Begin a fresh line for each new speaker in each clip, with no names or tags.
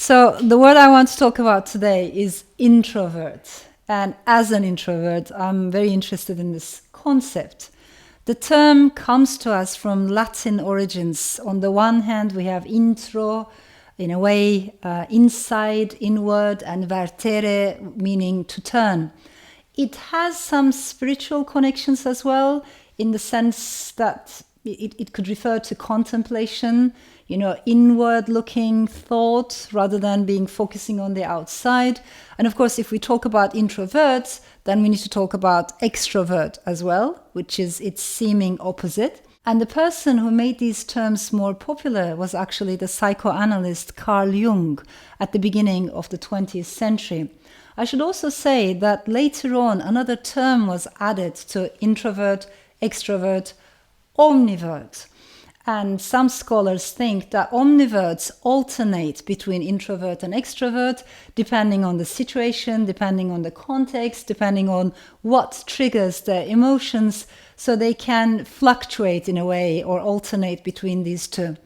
So the word I want to talk about today is introvert. And as an introvert, I'm very interested in this concept. The term comes to us from Latin origins. On the one hand, we have intro, in a way, inside, inward, and vertere, meaning to turn. It has some spiritual connections as well, in the sense that it could refer to contemplation, inward looking thought rather than being focusing on the outside. And of course, if we talk about introverts, then we need to talk about extrovert as well, which is its seeming opposite. And the person who made these terms more popular was actually the psychoanalyst Carl Jung at the beginning of the 20th century. I should also say that later on, another term was added to introvert, extrovert, omnivert. And some scholars think that omniverts alternate between introvert and extrovert, depending on the situation, depending on the context, depending on what triggers their emotions, so they can fluctuate in a way or alternate between these two.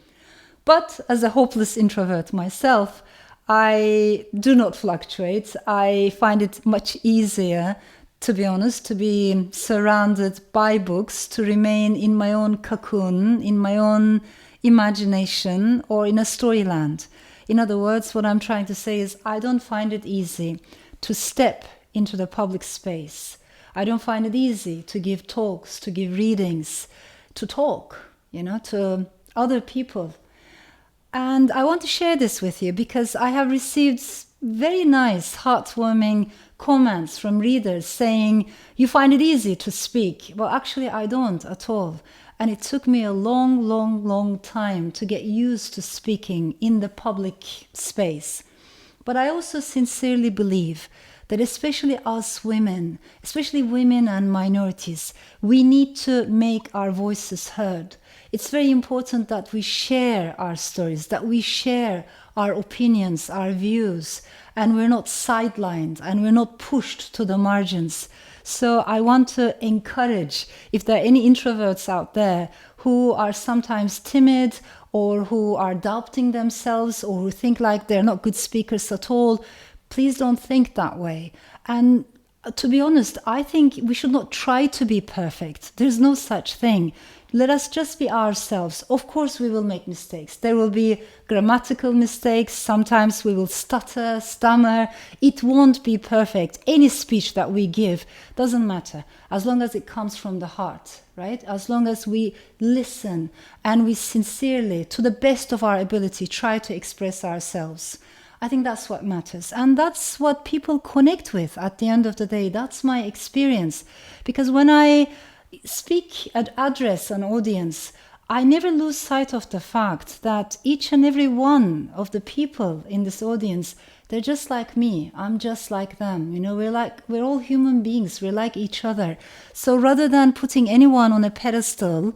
But as a hopeless introvert myself, I do not fluctuate. I find it much easier, to be honest, to be surrounded by books, to remain in my own cocoon, in my own imagination, or in a storyland. In other words, what I'm trying to say is I don't find it easy to step into the public space. I don't find it easy to give talks, to give readings, to talk, to other people. And I want to share this with you because I have received very nice, heartwarming comments from readers saying, you find it easy to speak. Well, actually, I don't at all. And it took me a long time to get used to speaking in the public space. But I also sincerely believe that especially us women, especially women and minorities, we need to make our voices heard. It's very important that we share our stories, that we share our opinions, our views, and we're not sidelined and we're not pushed to the margins. So I want to encourage, if there are any introverts out there who are sometimes timid or who are doubting themselves or who think like they're not good speakers at all, please don't think that way. And to be honest, I think we should not try to be perfect. There's no such thing. Let us just be ourselves. Of course, we will make mistakes. There will be grammatical mistakes. Sometimes we will stutter, stammer. It won't be perfect. Any speech that we give doesn't matter, as long as it comes from the heart, right? As long as we listen and we sincerely, to the best of our ability, try to express ourselves. I think that's what matters. And that's what people connect with at the end of the day. That's my experience. Because when I speak and address an audience, I never lose sight of the fact that each and every one of the people in this audience, they're just like me. I'm just like them. We're all human beings. We're like each other. So rather than putting anyone on a pedestal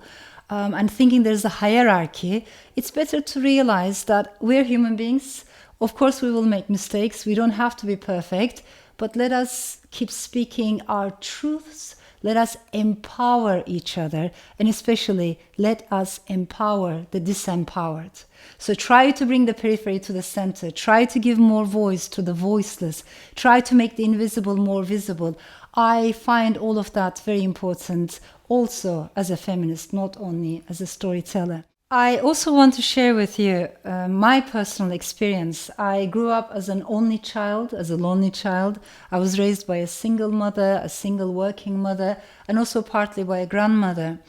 and thinking there's a hierarchy, it's better to realize that we're human beings. Of course, we will make mistakes. We don't have to be perfect, but let us keep speaking our truths. Let us empower each other, and especially let us empower the disempowered. So try to bring the periphery to the center. Try to give more voice to the voiceless. Try to make the invisible more visible. I find all of that very important also as a feminist, not only as a storyteller. I also want to share with you my personal experience. I grew up as an only child, as a lonely child. I was raised by a single mother, a single working mother, and also partly by a grandmother.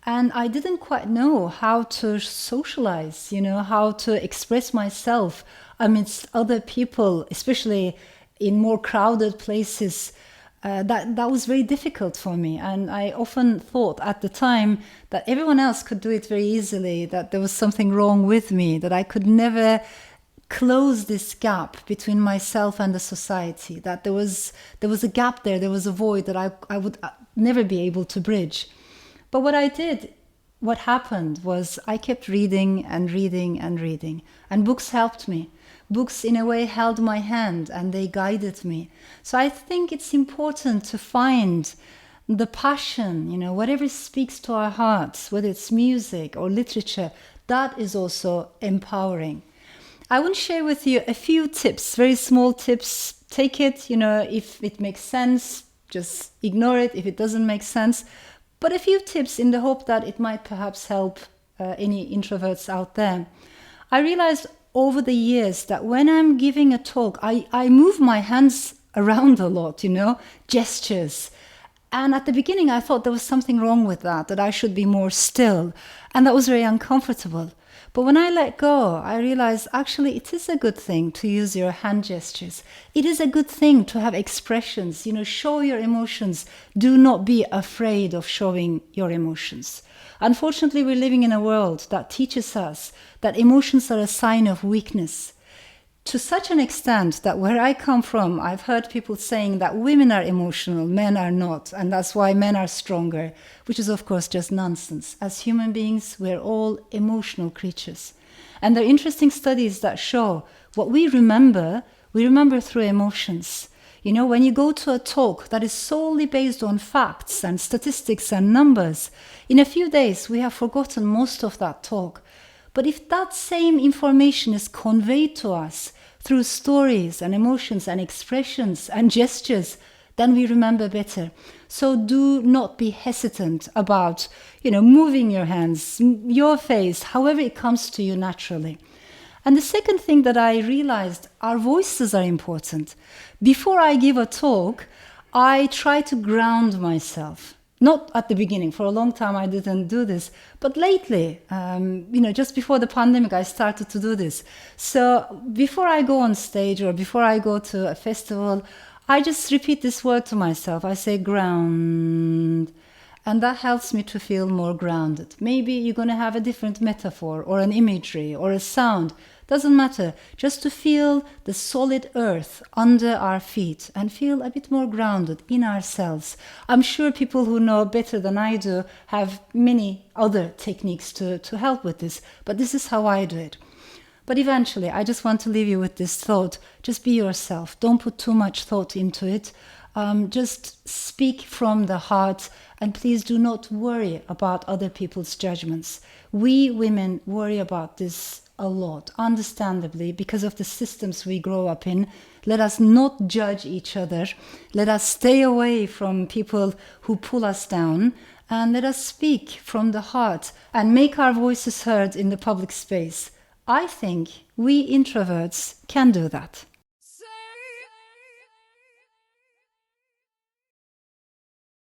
And I didn't quite know how to socialize, how to express myself amidst other people, especially in more crowded places. That was very difficult for me, and I often thought at the time that everyone else could do it very easily, that there was something wrong with me, that I could never close this gap between myself and the society, that there was a gap there was a void that I would never be able to bridge. But what happened was I kept reading and reading and reading, and books helped me. Books in a way held my hand and they guided me. So I think it's important to find the passion, whatever speaks to our hearts, whether it's music or literature, that is also empowering. I want to share with you a few tips, very small tips. Take it, if it makes sense, just ignore it if it doesn't make sense. But a few tips in the hope that it might perhaps help any introverts out there. I realized over the years that when I'm giving a talk, I move my hands around a lot, gestures. And at the beginning, I thought there was something wrong with that I should be more still. And that was very uncomfortable. But when I let go, I realized actually it is a good thing to use your hand gestures. It is a good thing to have expressions, show your emotions. Do not be afraid of showing your emotions. Unfortunately, we're living in a world that teaches us that emotions are a sign of weakness. To such an extent that where I come from, I've heard people saying that women are emotional, men are not, and that's why men are stronger, which is of course just nonsense. As human beings, we're all emotional creatures. And there are interesting studies that show what we remember through emotions. When you go to a talk that is solely based on facts and statistics and numbers, in a few days we have forgotten most of that talk. But if that same information is conveyed to us through stories and emotions and expressions and gestures, then we remember better. So do not be hesitant about, moving your hands, your face, however it comes to you naturally. And the second thing that I realized, our voices are important. Before I give a talk, I try to ground myself. Not at the beginning. For a long time, I didn't do this. But lately, just before the pandemic, I started to do this. So before I go on stage or before I go to a festival, I just repeat this word to myself. I say ground. And that helps me to feel more grounded. Maybe you're going to have a different metaphor or an imagery or a sound. Doesn't matter. Just to feel the solid earth under our feet and feel a bit more grounded in ourselves. I'm sure people who know better than I do have many other techniques to help with this, but this is how I do it. But eventually, I just want to leave you with this thought. Just be yourself. Don't put too much thought into it. Just speak from the heart, and please do not worry about other people's judgments. We women worry about this a lot, understandably, because of the systems we grow up in. Let us not judge each other. Let us stay away from people who pull us down, and let us speak from the heart and make our voices heard in the public space. I think we introverts can do that.